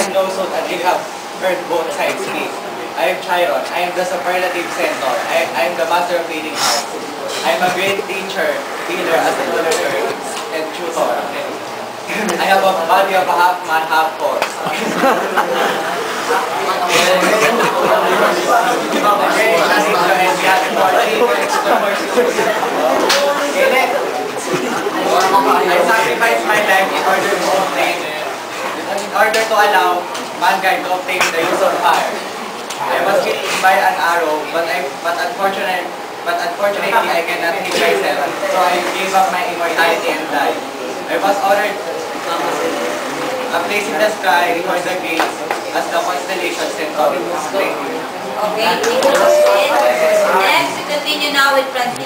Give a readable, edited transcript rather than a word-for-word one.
and lawsuit until you have heard both sides speak. I am Chiron. I am the superlative centaur. I am the master of reading hearts. I am a great teacher, healer, astrologer, and tutor. I have a body of a half man, half horse. I sacrificed my life in order to allow mankind to obtain the use of fire. I was hit by an arrow, but unfortunately I cannot hit myself, so I gave up my immortality and died. I was ordered a place in the sky before the gates as the constellation Centauri. Thank you. Okay, thank you. Next, we continue now with Francis.